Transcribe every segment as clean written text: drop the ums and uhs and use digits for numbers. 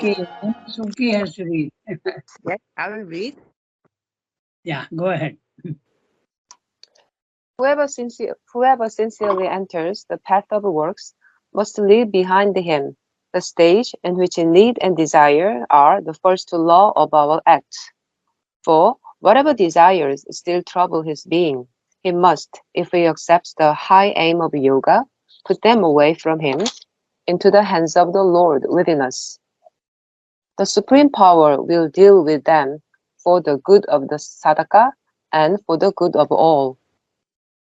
Okay, Suki has to read. Yes, I will read. Yeah, go ahead. Whoever sincerely enters the path of works must leave behind him the stage in which need and desire are the first law of our acts. For whatever desires still trouble his being, he must, if he accepts the high aim of yoga, put them away from him into the hands of the Lord within us. The Supreme Power will deal with them for the good of the sadhaka and for the good of all.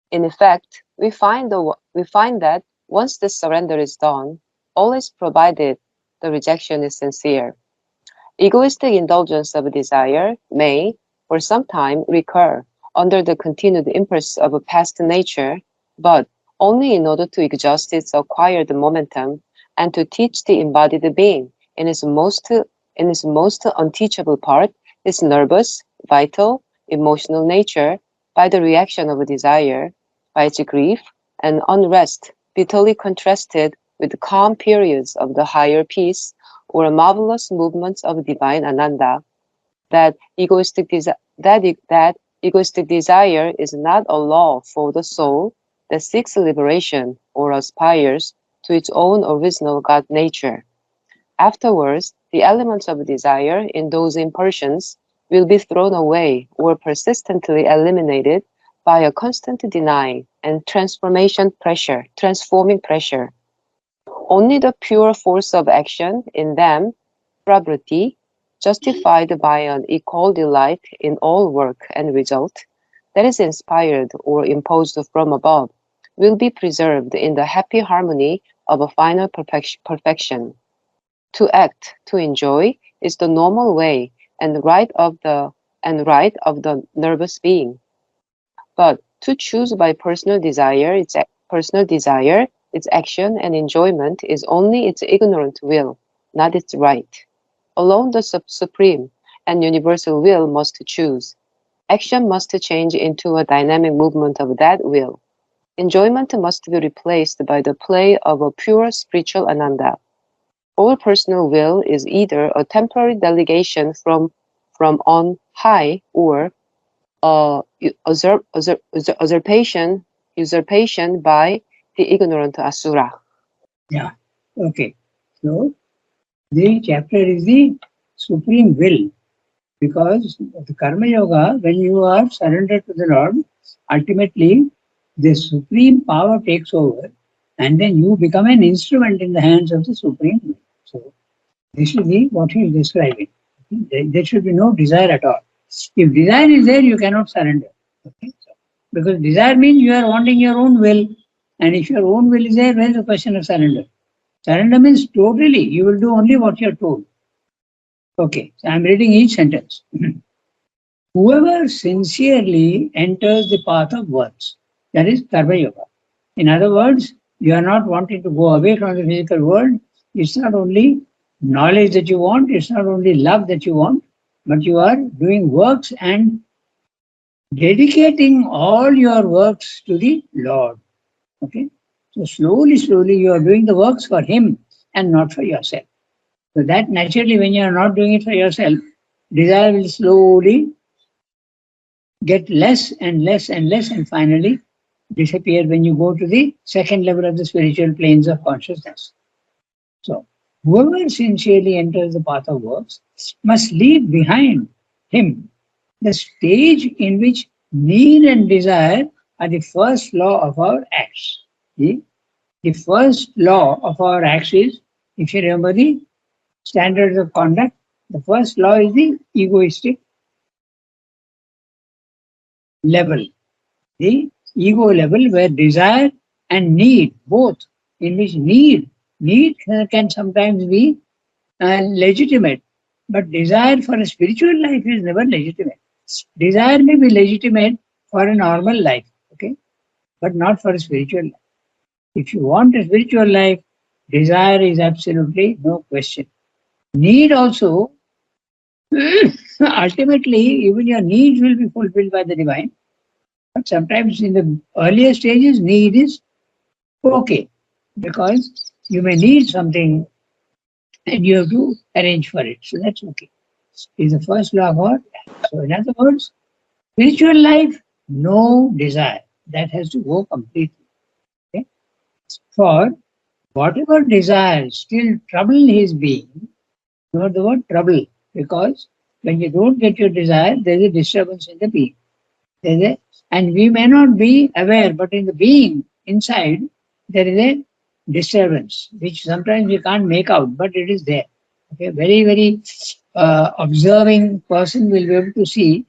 In effect, we find that once this surrender is done, all is provided the rejection is sincere. Egoistic indulgence of desire may, for some time, recur under the continued impulse of a past nature, but only in order to exhaust its acquired momentum and to teach the embodied being in its most unteachable part, its nervous, vital, emotional nature, by the reaction of desire, by its grief and unrest, bitterly contrasted with calm periods of the higher peace or marvelous movements of divine ananda. That egoistic desire is not a law for the soul that seeks liberation or aspires to its own original God nature. Afterwards, the elements of desire in those impulsions will be thrown away or persistently eliminated by a constant denying and transforming pressure. Only the pure force of action in them, pravriti, justified by an equal delight in all work and result, that is inspired or imposed from above, will be preserved in the happy harmony of a final perfection. To act, to enjoy, is the normal way and right of the nervous being. But to choose by its action and enjoyment is only its ignorant will, not its right. Alone the supreme and universal will must choose. Action must change into a dynamic movement of that will. Enjoyment must be replaced by the play of a pure spiritual ananda. All personal will is either a temporary delegation from on high or usurpation by the ignorant asura. Yeah, okay. So, the chapter is the supreme will because the Karma Yoga, when you are surrendered to the Lord, ultimately the supreme power takes over and then you become an instrument in the hands of the supreme will. So, this is what he is describing. Okay? There should be no desire at all. If desire is there, you cannot surrender. Okay? So, because desire means you are wanting your own will, and if your own will is there, where is the question of surrender? Surrender means totally, you will do only what you are told. Okay, so I am reading each sentence. Whoever sincerely enters the path of works, that is Karma Yoga. In other words, you are not wanting to go away from the physical world. It's not only knowledge that you want, it's not only love that you want, but you are doing works and dedicating all your works to the Lord. Okay? So slowly, you are doing the works for Him and not for yourself. So that naturally, when you are not doing it for yourself, desire will slowly get less and less and less and finally disappear when you go to the second level of the spiritual planes of consciousness. So, whoever sincerely enters the path of works must leave behind him the stage in which need and desire are the first law of our acts. The first law of our acts is, if you remember the standards of conduct, the first law is the egoistic level, the ego level where desire and need both, in which need can sometimes be legitimate, but desire for a spiritual life is never legitimate. Desire may be legitimate for a normal life, okay, but not for a spiritual life. If you want a spiritual life, desire is absolutely no question. Need also, ultimately, even your needs will be fulfilled by the divine. But sometimes in the earlier stages, need is okay because you may need something and you have to arrange for it. So that's okay. Is the first law of what? So in other words, spiritual life, no desire. That has to go completely. Okay? For whatever desires still trouble his being, note the word trouble, because when you don't get your desire, there is a disturbance in the being. There's a, and we may not be aware, but in the being inside, there is a disturbance, which sometimes we can't make out, but it is there. Okay, very, very observing person will be able to see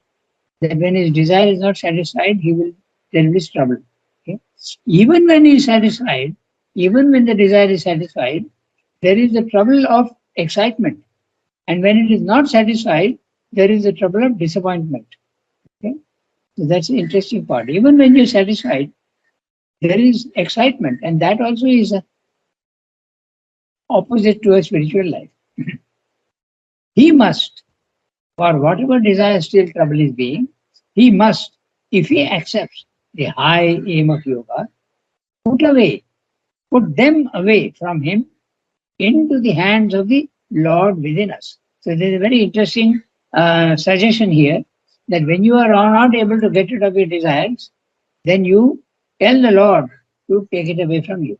that when his desire is not satisfied, there will be trouble. Okay? Even when he is satisfied, even when the desire is satisfied, there is the trouble of excitement. And when it is not satisfied, there is the trouble of disappointment. Okay? So that's the interesting part. Even when you're satisfied, there is excitement, and that also is opposite to a spiritual life. He must, for whatever desire still trouble his being, he must, if he accepts the high aim of yoga, put them away from him into the hands of the Lord within us. So there's a very interesting suggestion here that when you are not able to get rid of your desires, then you tell the Lord to take it away from you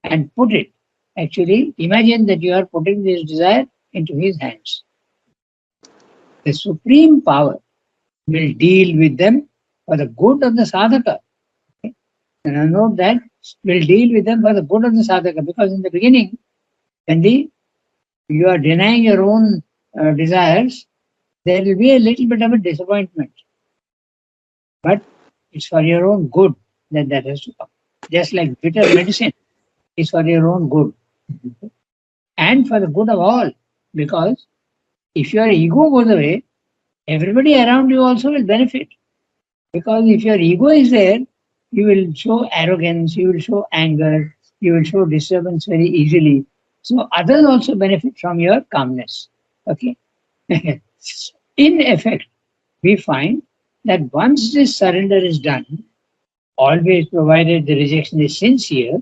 and put it. Actually, imagine that you are putting this desire into his hands. The supreme power will deal with them for the good of the sadhaka. Okay? And I note that will deal with them for the good of the sadhaka, because in the beginning, when you are denying your own desires, there will be a little bit of a disappointment. But it's for your own good that has to come. Just like bitter medicine is for your own good and for the good of all. Because if your ego goes away, everybody around you also will benefit. Because if your ego is there, you will show arrogance, you will show anger, you will show disturbance very easily. So others also benefit from your calmness. Okay. In effect, we find that once this surrender is done, always provided the rejection is sincere,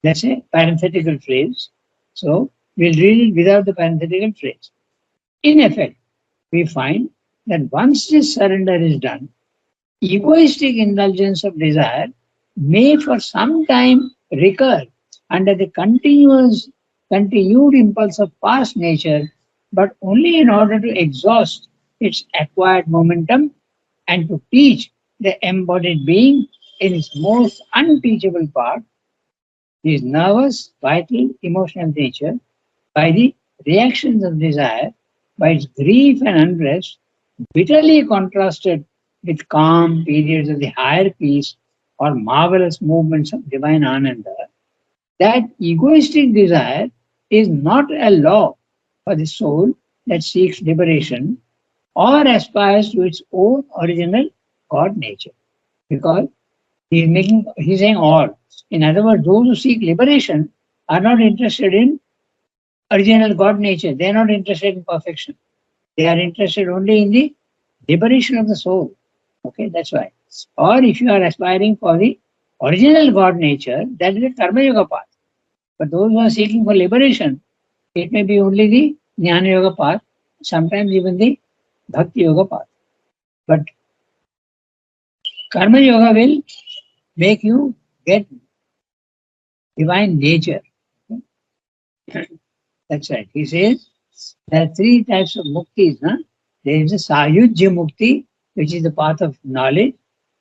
that's a parenthetical phrase. So we'll read it without the parenthetical phrase. In effect, we find that once this surrender is done, egoistic indulgence of desire may for some time recur under the continued impulse of past nature, but only in order to exhaust its acquired momentum and to teach the embodied being in its most unteachable part, his nervous, vital, emotional nature, by the reactions of desire, by its grief and unrest, bitterly contrasted with calm periods of the higher peace or marvelous movements of divine ananda, that egoistic desire is not a law for the soul that seeks liberation or aspires to its own original God nature. Because he's saying all. In other words, those who seek liberation are not interested in original God nature. They are not interested in perfection. They are interested only in the liberation of the soul. Okay, that's why. Or if you are aspiring for the original God nature, that is the Karma Yoga path. But those who are seeking for liberation, it may be only the Jnana Yoga path, sometimes even the Bhakti Yoga path. But Karma Yoga will make you get divine nature. Okay? That's right. He says there are three types of muktis. Huh? There is the Sayujya Mukti, which is the path of knowledge.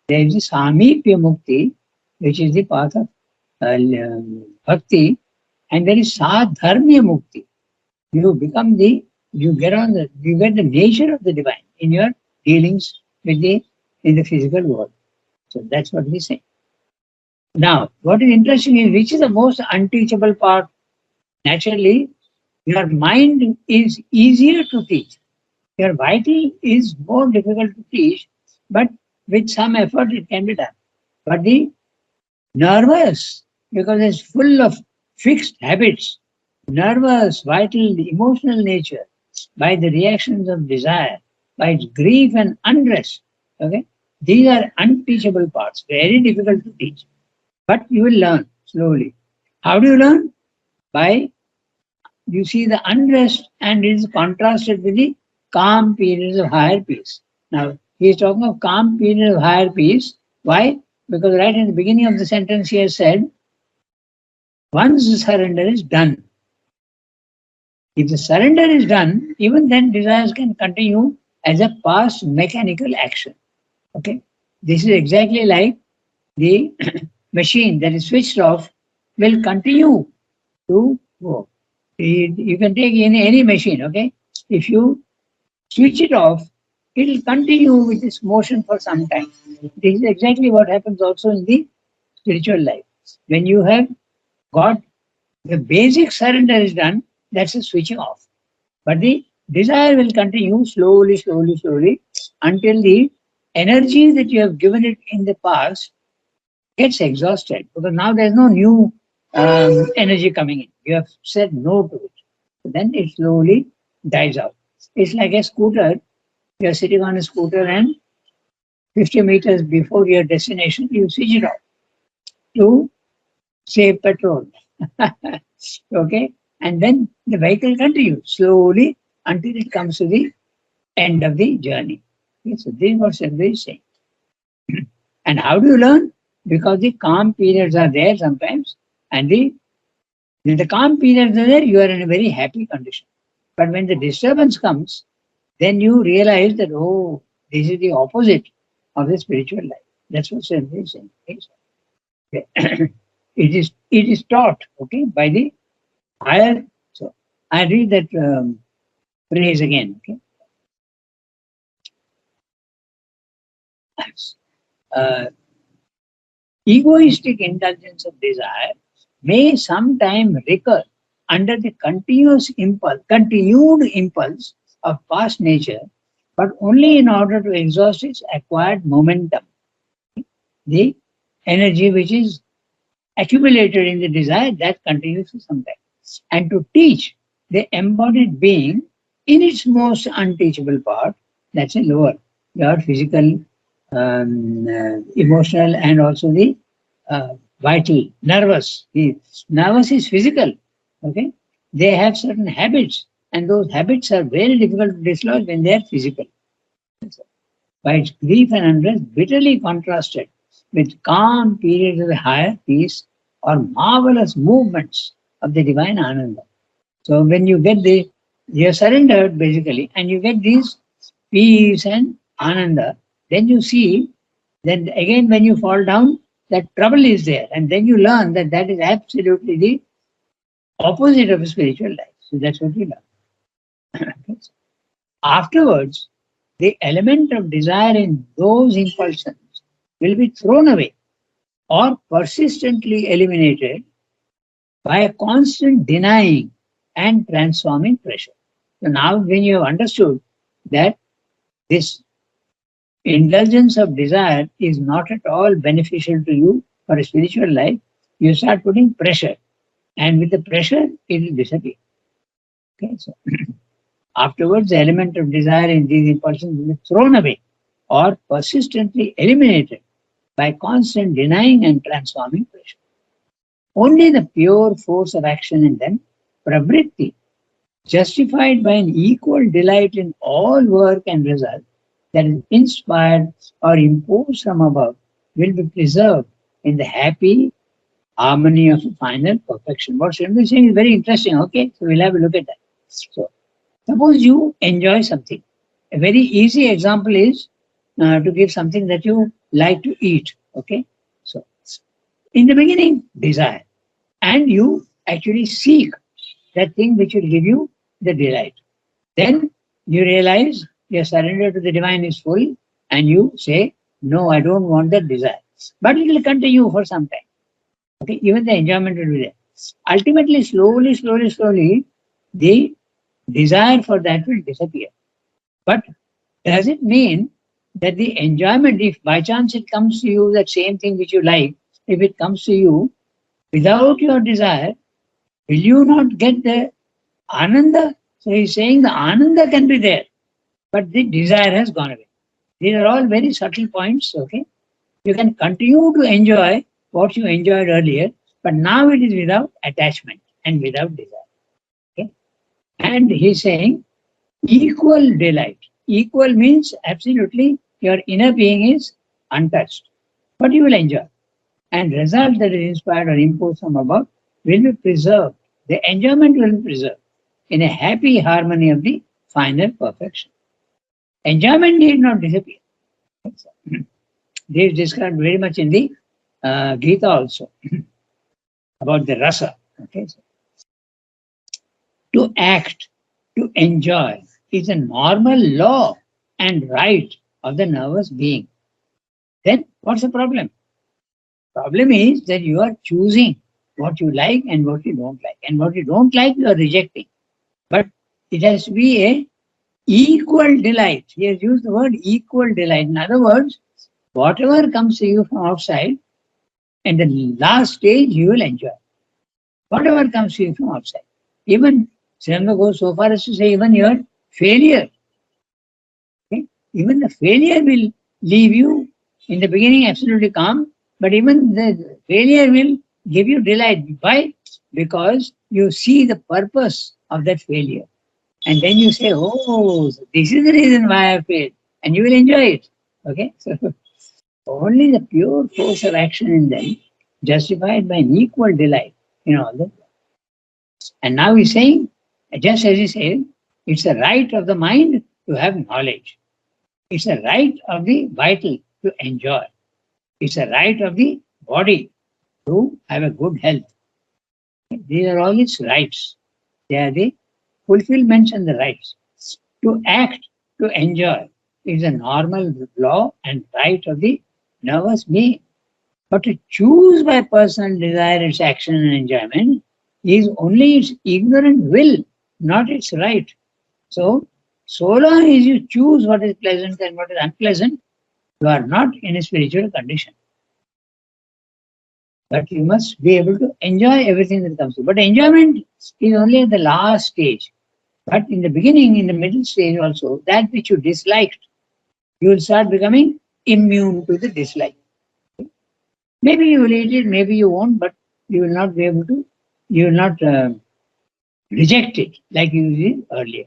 There is the Samipya Mukti, which is the path of bhakti. And there is Sadharmya Mukti. You get the nature of the divine in your dealings with in the physical world. So that's what we say. Now, what is interesting is which is the most unteachable part. Naturally, your mind is easier to teach. Your vital is more difficult to teach, but with some effort it can be done. But the nervous, because it's full of fixed habits, nervous, vital, emotional nature, by the reactions of desire, by its grief and unrest. Okay, these are unteachable parts, very difficult to teach. But you will learn slowly. How do you learn? By you see the unrest and it is contrasted with the calm periods of higher peace. Now, he is talking of calm periods of higher peace. Why? Because right in the beginning of the sentence he has said, once the surrender is done. If the surrender is done, even then desires can continue as a past mechanical action. Okay? This is exactly like the machine that is switched off will continue to work. You can take any machine, okay? If you switch it off, it will continue with this motion for some time. This is exactly what happens also in the spiritual life. When you have got the basic surrender is done, that's a switching off. But the desire will continue slowly, slowly, slowly until the energy that you have given it in the past gets exhausted because now there's no new energy coming in. You have said no to it. So then it slowly dies out. It's like a scooter. You're sitting on a scooter and 50 meters before your destination, you switch it off to save petrol. Okay? And then the vehicle continues slowly until it comes to the end of the journey. Okay, so this is what Sandra is saying. And how do you learn? Because the calm periods are there sometimes, and when the calm periods are there, you are in a very happy condition. But when the disturbance comes, then you realize that, oh, this is the opposite of the spiritual life. That's what Sandra is saying. Okay. It is taught, okay, by the higher. So I read that phrase again. Okay. Uh, Egoistic indulgence of desire may sometime recur under the continued impulse of past nature, but only in order to exhaust its acquired momentum, the energy which is accumulated in the desire that continues for some time, and to teach the embodied being in its most unteachable part, that's a lower, your physical, emotional, and also the vital, nervous. The nervous is physical, okay? They have certain habits, and those habits are very difficult to dislodge when they are physical. By its grief and unrest, bitterly contrasted with calm periods of higher peace or marvelous movements of the divine Ananda. So when you get you're surrendered basically, and you get these peace and Ananda, then you see, then again when you fall down, that trouble is there. And then you learn that that is absolutely the opposite of a spiritual life. So that's what you learn. Afterwards, the element of desire in those impulsions will be thrown away or persistently eliminated by a constant denying and transforming pressure. So now, when you have understood that this indulgence of desire is not at all beneficial to you for a spiritual life, you start putting pressure, and with the pressure, it will disappear. Okay, so afterwards, the element of desire in these impulsions will be thrown away or persistently eliminated by constant denying and transforming pressure. Only the pure force of action in them, pravritti, justified by an equal delight in all work and result that is inspired or imposed from above, will be preserved in the happy harmony of final perfection. What Srimati is saying is very interesting. Okay, so we'll have a look at that. So, suppose you enjoy something. A very easy example is to give something that you like to eat. Okay, so in the beginning, desire, and you actually seek that thing which will give you the delight. Then you realize your surrender to the divine is full, and you say, no, I don't want that desire. But it will continue for some time. Okay, even the enjoyment will be there. Ultimately, slowly, slowly, slowly, the desire for that will disappear. But does it mean that the enjoyment, if by chance it comes to you, that same thing which you like, if it comes to you without your desire, will you not get the ananda? So he's saying the ananda can be there, but the desire has gone away. These are all very subtle points, okay? You can continue to enjoy what you enjoyed earlier, but now it is without attachment and without desire. Okay? And he's saying equal delight. Equal means absolutely your inner being is untouched, but you will enjoy. And result that is inspired or imposed from above will be preserved. The enjoyment will be preserved in a happy harmony of the final perfection. Enjoyment need not disappear. This is described very much in the Gita also about the rasa. Okay, so to act, to enjoy is a normal law and right of the nervous being. Then what's the problem? Problem is that you are choosing what you like and what you don't like, and what you don't like you are rejecting. But it has to be a equal delight. He has used the word equal delight. In other words, whatever comes to you from outside, in the last stage you will enjoy. Whatever comes to you from outside. Even Sriyamba goes so far as to say even your failure. Okay? Even the failure will leave you in the beginning absolutely calm, but even the failure will give you delight. Why? Because you see the purpose of that failure. And then you say, oh, so this is the reason why I failed. And you will enjoy it. Okay? So only the pure force of action in them, justified by an equal delight in all that. And now he's saying, just as he said, it's a right of the mind to have knowledge. It's a right of the vital to enjoy. It's a right of the body to have a good health. These are all its rights. They are the fulfillments and the rights. To act, to enjoy is a normal law and right of the nervous being. But to choose by personal desire its action and enjoyment is only its ignorant will, not its right. So long as you choose what is pleasant and what is unpleasant, you are not in a spiritual condition. But you must be able to enjoy everything that comes to you. But enjoyment is only at the last stage. But in the beginning, in the middle stage also, that which you disliked, you will start becoming immune to the dislike. Maybe you will eat it, maybe you won't, but you will not be able to, you will not reject it like you did earlier.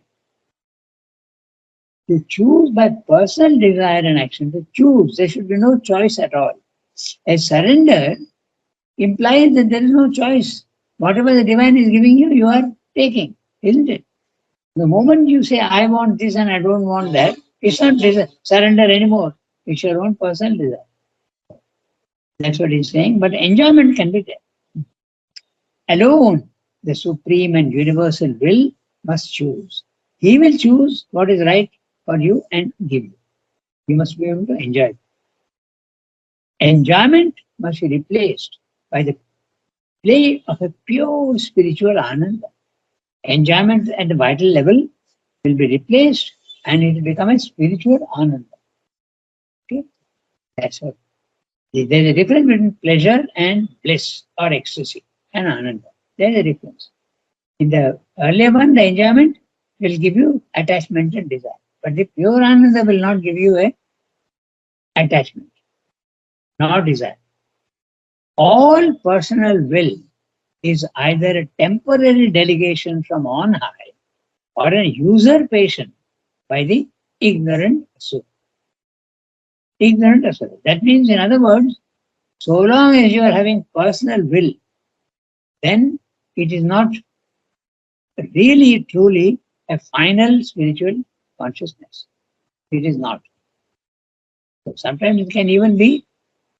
To choose by personal desire and action, to choose, there should be no choice at all. A surrender implies that there is no choice. Whatever the divine is giving you, you are taking, isn't it? The moment you say, I want this and I don't want that, it's not surrender anymore. It's your own personal desire. That's what he's saying. But enjoyment can be there. Alone, the supreme and universal will must choose. He will choose what is right for you and give you. You must be able to enjoy it. Enjoyment must be replaced by the play of a pure spiritual ananda. Enjoyment at the vital level will be replaced and it will become a spiritual ananda. Okay? That's what. There's a difference between pleasure and bliss or ecstasy and ananda. There's a difference. In the earlier one, the enjoyment will give you attachment and desire. But the pure ananda will not give you a attachment, nor desire. All personal will is either a temporary delegation from on high or a usurpation by the ignorant asura. Ignorant asura. That means, in other words, so long as you are having personal will, then it is not really truly a final spiritual consciousness. It is not. So sometimes it can even be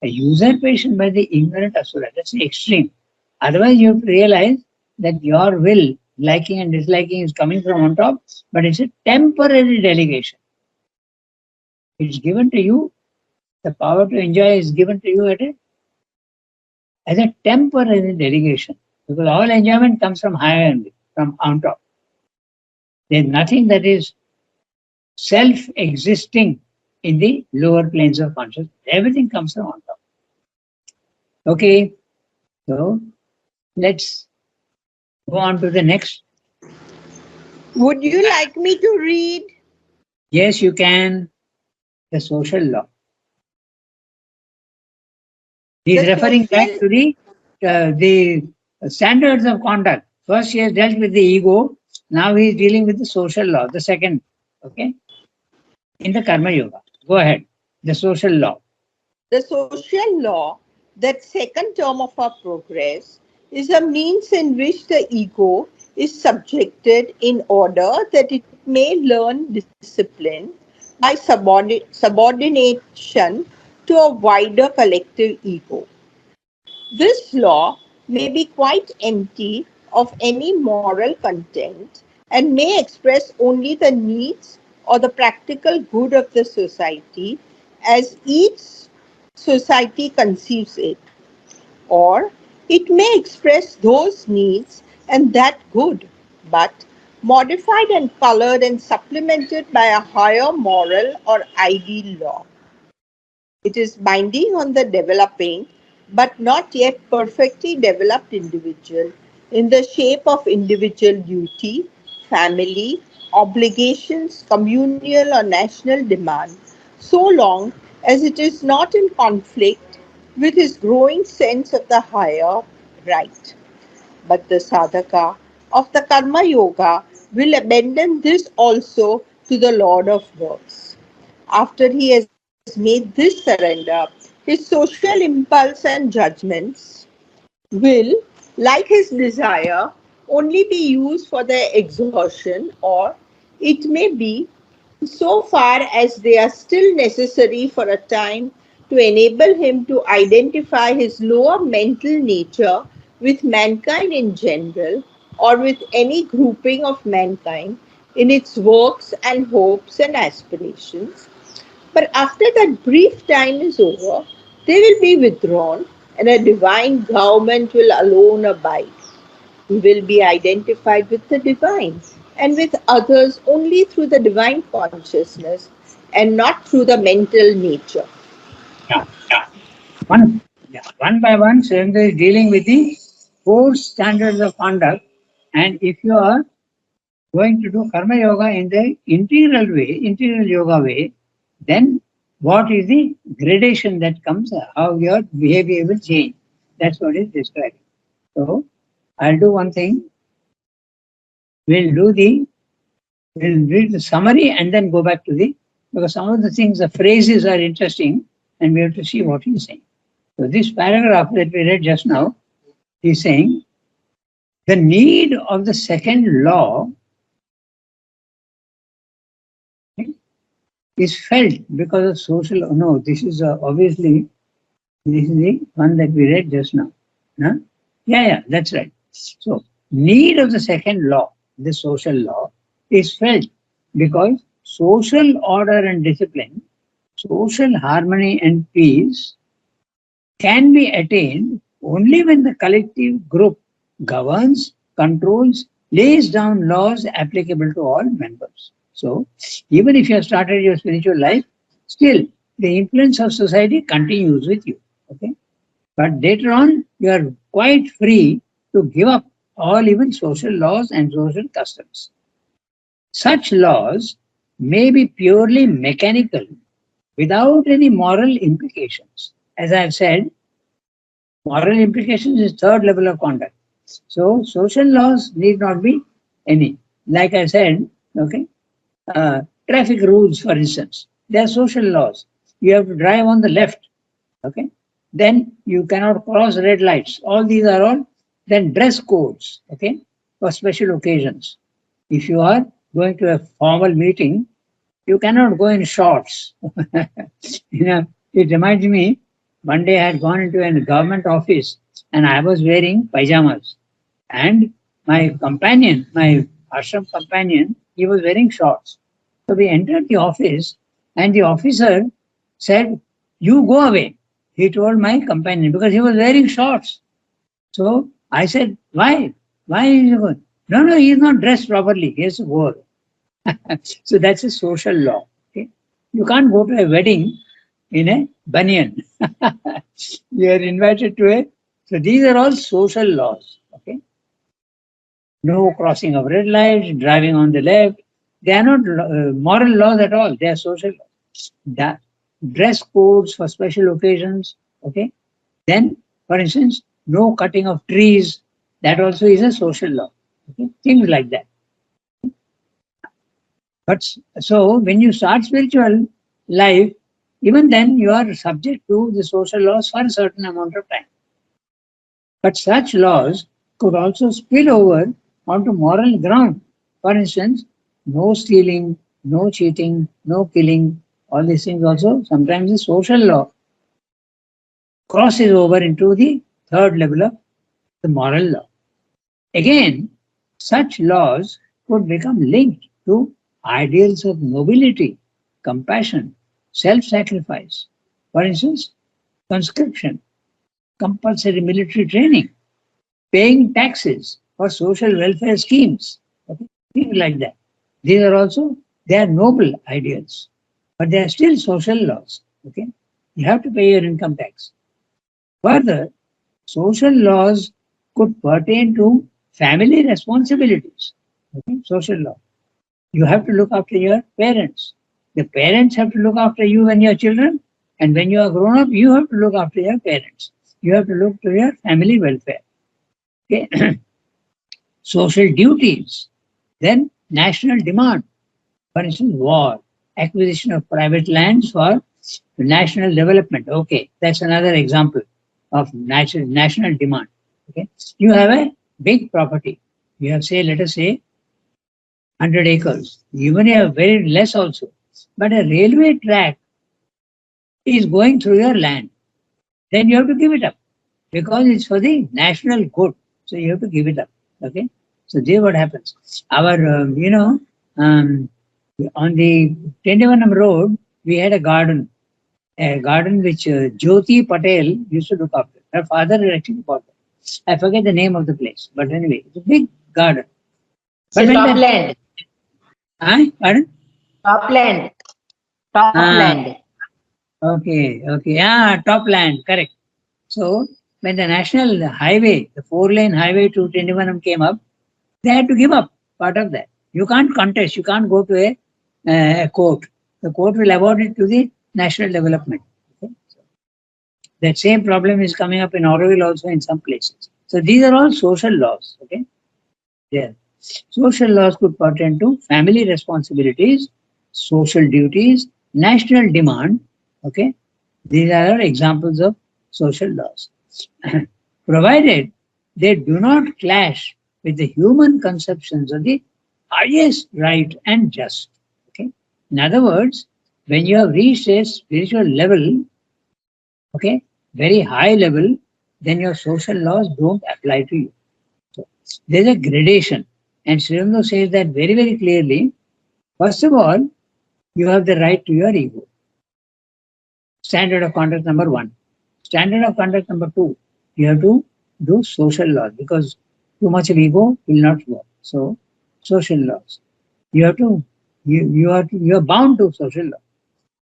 a usurpation by the ignorant asura. That's the extreme. Otherwise, you have to realize that your will, liking and disliking, is coming from on top, but it's a temporary delegation. It's given to you. The power to enjoy is given to you as a temporary delegation, because all enjoyment comes from higher and from on top. There's nothing that is self-existing in the lower planes of consciousness. Everything comes from on top. Okay, so let's go on to the next. Would you like me to read? Yes, you can. The social law. He is The referring back social- to the standards of conduct. First, he has dealt with the ego. Now he is dealing with the social law, the second, okay, in the Karma Yoga. Go ahead. The social law. The social law, that second term of our progress, is a means in which the ego is subjected in order that it may learn discipline by subordination to a wider collective ego. This law may be quite empty of any moral content and may express only the needs or the practical good of the society as each society conceives it, or it may express those needs and that good, but modified and colored and supplemented by a higher moral or ideal law. It is binding on the developing but not yet perfectly developed individual in the shape of individual duty, family, obligations, communal or national demand, so long as it is not in conflict with his growing sense of the higher right. But the sadhaka of the Karma Yoga will abandon this also to the Lord of Works. After he has made this surrender, his social impulse and judgments will, like his desire, only be used for their exhaustion, or it may be so far as they are still necessary for a time to enable him to identify his lower mental nature with mankind in general or with any grouping of mankind in its works and hopes and aspirations. But after that brief time is over, they will be withdrawn and a divine government will alone abide. We will be identified with the divine and with others only through the divine consciousness and not through the mental nature. Yeah. One by one, Surendra is dealing with the four standards of conduct. And if you are going to do Karma Yoga in the integral yoga way, then what is the gradation that comes, how your behavior will change. That's what is described. So I'll do one thing. We'll do the we'll read the summary and then go back to the, because some of the things, the phrases are interesting and we have to see what he's saying. So this paragraph that we read just now, he's saying the need of the second law is felt because of social. No, this is obviously this is the one that we read just now. Huh? Yeah, that's right. So need of the second law, the social law, is felt because social order and discipline, social harmony and peace can be attained only when the collective group governs, controls, lays down laws applicable to all members. So, even if you have started your spiritual life, still the influence of society continues with you. Okay, but later on, you are quite free to give up all even social laws and social customs. Such laws may be purely mechanical without any moral implications. As I have said, moral implications is third level of conduct. So social laws need not be any. Like I said, okay, traffic rules, for instance, they are social laws. You have to drive on the left, okay. Then you cannot cross red lights. All these are all then dress codes, okay, for special occasions. If you are going to a formal meeting, you cannot go in shorts. It reminds me, one day I had gone into a government office and I was wearing pajamas. And my companion, my ashram companion, he was wearing shorts. So we entered the office and the officer said, "You go away." He told my companion because he was wearing shorts. So I said, "Why? Why is he going?" No, he is not dressed properly. He has to go away. So that's a social law. Okay? You can't go to a wedding in a banyan. You are invited to a. So these are all social laws. Okay. No crossing of red lights, driving on the left. They are not moral laws at all. They are social laws. That dress codes for special occasions. Okay. Then, for instance, no cutting of trees. That also is a social law. Okay. Things like that. But so when you start spiritual life, even then you are subject to the social laws for a certain amount of time. But such laws could also spill over onto moral ground. For instance, no stealing, no cheating, no killing, all these things also sometimes the social law crosses over into the third level of the moral law. Again, such laws could become linked to ideals of nobility, compassion, self sacrifice. For instance, conscription, compulsory military training, paying taxes for social welfare schemes, okay, things like that. These are also, they are noble ideals, but they are still social laws. Okay, you have to pay your income tax. Further, social laws could pertain to family responsibilities. Okay, social law. You have to look after your parents. The parents have to look after you and your children, and when you are grown up, you have to look after your parents. You have to look to your family welfare. Okay, social duties, then national demand. For instance, war, acquisition of private lands for national development. Okay, that's another example of national demand. Okay, you have a big property. You have, say, let us say, 100 acres. Even you have very less also. But a railway track is going through your land. Then you have to give it up because it's for the national good. So you have to give it up. Okay. So there what happens. Our, um, on the Tendivanam road, we had a garden which Jyoti Patel used to look after. Her father had actually bought it. I forget the name of the place, but anyway, it's a big garden. So But when top the, land, pardon? top land, top Ah, land. okay, okay. Top land, correct. So when the national highway, the 4-lane highway to Tindivanam came up, they had to give up part of that. You can't contest. You can't go to a court. The court will award it to the national development. Okay? That same problem is coming up in Aurobindo also in some places. So these are all social laws. Okay, there. Social laws could pertain to family responsibilities, social duties, national demand. Okay, these are examples of social laws, provided they do not clash with the human conceptions of the highest right and just. Okay, in other words, when you have reached a spiritual level, okay, very high level, then your social laws don't apply to you. So there's a gradation, and Sri says that very, very clearly. First of all, you have the right to your ego. Standard of conduct number one. Standard of conduct number two, you have to do social laws because too much of ego will not work. So, social laws. You have to, you are bound to social law.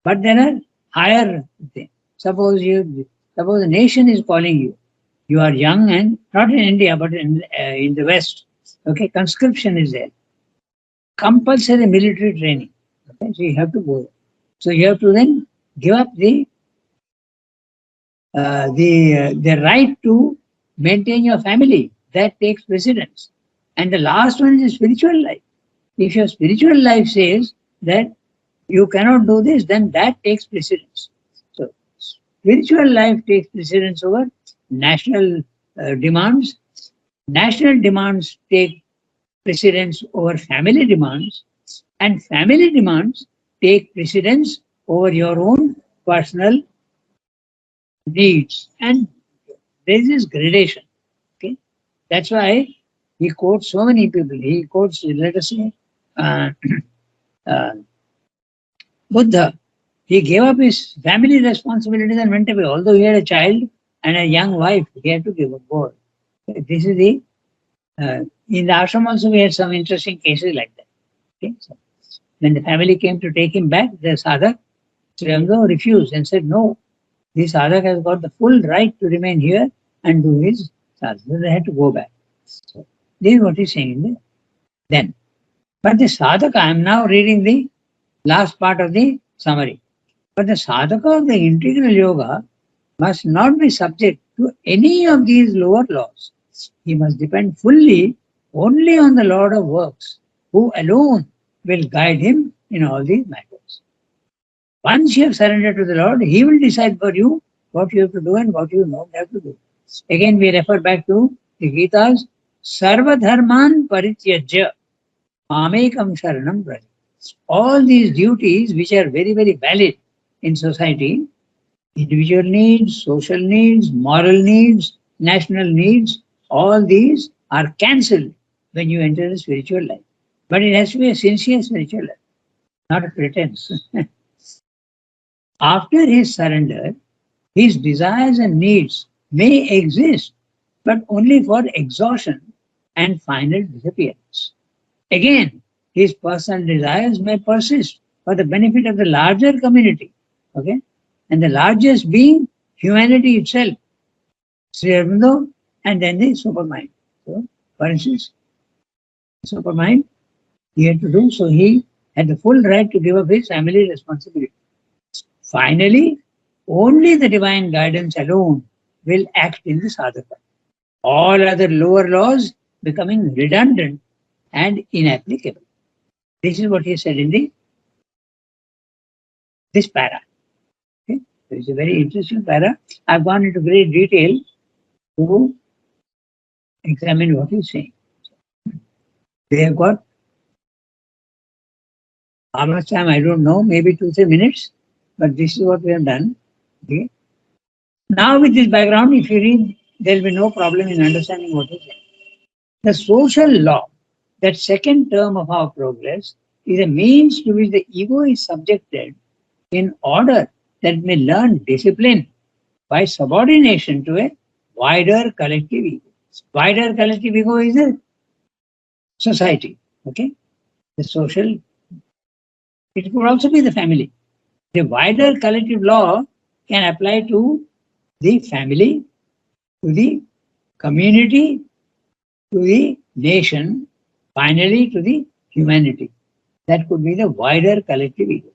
But there are higher things. Suppose a nation is calling you. You are young and not in India, but in the West. Okay, conscription is there. Compulsory military training. Okay, so you have to go. So you have to then give up the right to maintain your family. That takes precedence. And the last one is spiritual life. If your spiritual life says that you cannot do this, then that takes precedence. So spiritual life takes precedence over national demands. National demands take precedence over family demands, and family demands take precedence over your own personal needs. And there is this gradation. Okay, that's why he quotes so many people. He quotes, let us say, uh, uh, Buddha. He gave up his family responsibilities and went away. Although he had a child and a young wife, he had to give up both. This is the in the ashram also we had some interesting cases like that. Okay, so when the family came to take him back, the sadhak Sri refused and said, "No, this sadhak has got the full right to remain here and do his sadhana." So they had to go back. So this is what he's saying then. But the sadhaka, I am now reading the last part of the summary. But the sadhaka of the integral yoga must not be subject to any of these lower laws. He must depend fully only on the Lord of works, who alone will guide him in all these matters. Once you have surrendered to the Lord, He will decide for you what you have to do and what you don't have to do. Again, we refer back to the Gita's Sarva Dharman Parityajya Mamekam Sharanam Braja. All these duties, which are very, very valid in society, individual needs, social needs, moral needs, national needs, all these are cancelled when you enter the spiritual life. But it has to be a sincere spiritual life, not a pretense. After his surrender, his desires and needs may exist, but only for exhaustion and final disappearance. Again, his personal desires may persist for the benefit of the larger community, okay? And the largest being humanity itself, Sri Aurobindo, and then the supermind. So, for instance, supermind, he had to do, so he had the full right to give up his family responsibility. Finally, only the divine guidance alone will act in the sadhaka. All other lower laws becoming redundant and inapplicable. This is what he said in this para. Okay? So it's a very interesting para. I've gone into great detail to examine what he's saying. They have got how much time, I don't know, maybe 2-3 minutes, but this is what we have done. Okay? Now with this background, if you read, there will be no problem in understanding what he's saying. The social law, that second term of our progress, is a means to which the ego is subjected in order that it may learn discipline by subordination to a wider collective ego. Wider collective ego is a society, okay? The social, it could also be the family. The wider collective law can apply to the family, to the community, to the nation, finally to the humanity. That could be the wider collective ego.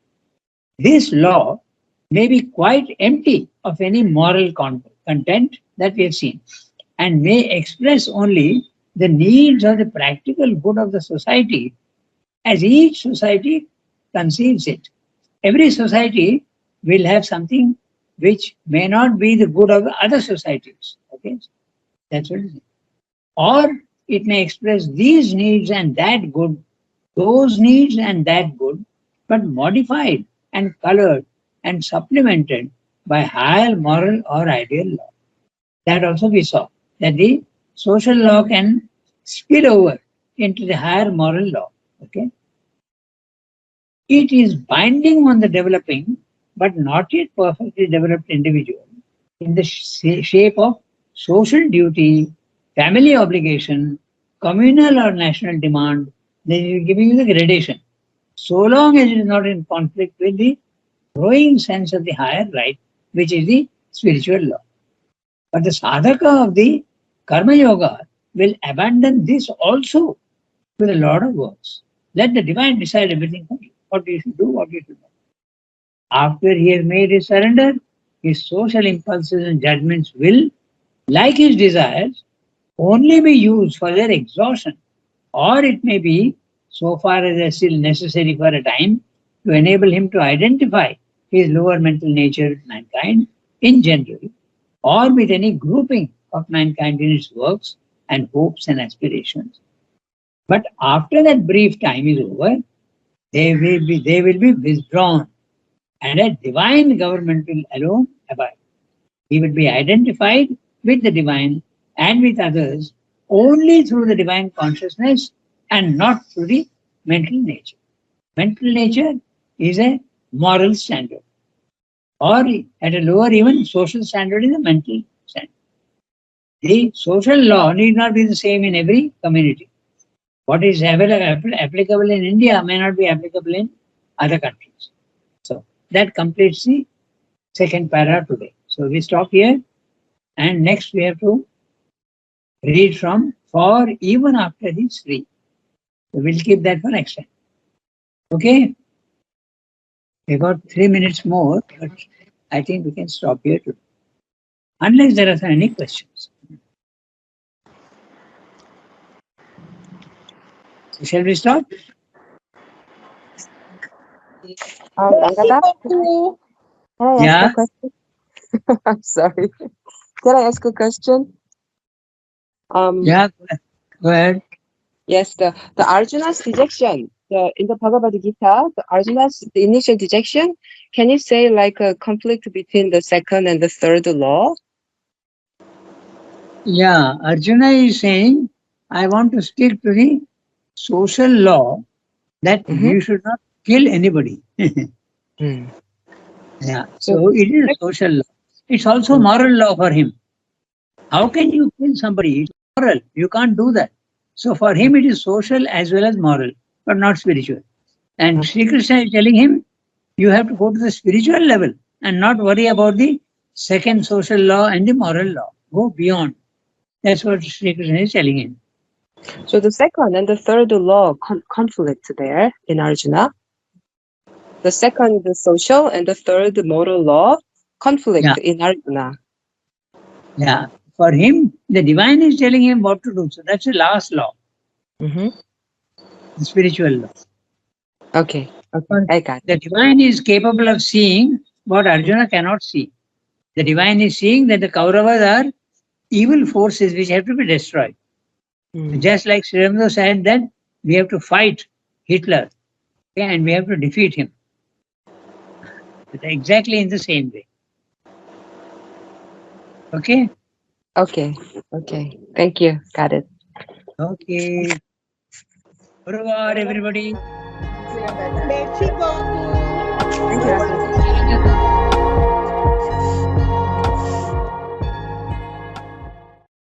This law may be quite empty of any moral content that we have seen and may express only the needs or the practical good of the society as each society conceives it. Every society will have something which may not be the good of other societies. Okay, that's what it is. Or it may express these needs and that good, those needs and that good, but modified and colored and supplemented by higher moral or ideal law. That also we saw, that the social law can spill over into the higher moral law. Okay, it is binding on the developing but not yet perfectly developed individual in the shape of social duty, family obligation, communal or national demand. Then you giving you the gradation. So long as it is not in conflict with the growing sense of the higher right, which is the spiritual law. But the sadhaka of the karma yoga will abandon this also to the Lord of works. Let the divine decide everything for you, what you should do, what you should not. After he has made his surrender, his social impulses and judgments will, like his desires, only be used for their exhaustion, or it may be, so far as they are still necessary for a time, to enable him to identify his lower mental nature with mankind in general, or with any grouping of mankind in its works and hopes and aspirations. But after that brief time is over, they will be withdrawn, and a divine government will alone abide. He will be identified with the divine and with others only through the divine consciousness and not through the mental nature. Mental nature is a moral standard, or at a lower, even social standard is a mental standard. The social law need not be the same in every community. What is applicable in India may not be applicable in other countries. So that completes the second para today. So we stop here, and next we have to read from for even after he's free. So we'll keep that for next time. Okay? We got 3 minutes more, but I think we can stop here too. Unless there are any questions. So shall we stop? Merci Ranganath, beaucoup. can I ask Yeah, a question? I'm sorry. Can I ask a question? yeah, go ahead. Yes, the Arjuna's dejection, in the Bhagavad Gita, the initial dejection, can you say like a conflict between the second and the third law? Yeah, Arjuna is saying, I want to stick to the social law that Mm-hmm. you should not kill anybody. Mm. Yeah, So so it is a social law. It's also mm, moral law for him. How can you kill somebody? It's moral. You can't do that. So for him, it is social as well as moral, but not spiritual. And Sri Krishna is telling him, you have to go to the spiritual level and not worry about the second social law and the moral law. Go beyond. That's what Sri Krishna is telling him. so the second and the third law conflict there in Arjuna. The second, the social, and the third, the moral law Yeah, conflict in Arjuna. yeah. For him, the divine is telling him what to do. So that's the last law, Mm-hmm. the spiritual law. Okay, But I got the divine is capable of seeing what Arjuna cannot see. The divine is seeing that the Kauravas are evil forces which have to be destroyed. it. Just like Sri Aurobindo said that we have to fight Hitler, okay, and we have to defeat him. Exactly in the same way. Okay? Okay, okay. Thank you. Got it. Okay. Au revoir, everybody. Merci beaucoup. Thank you, Rajat.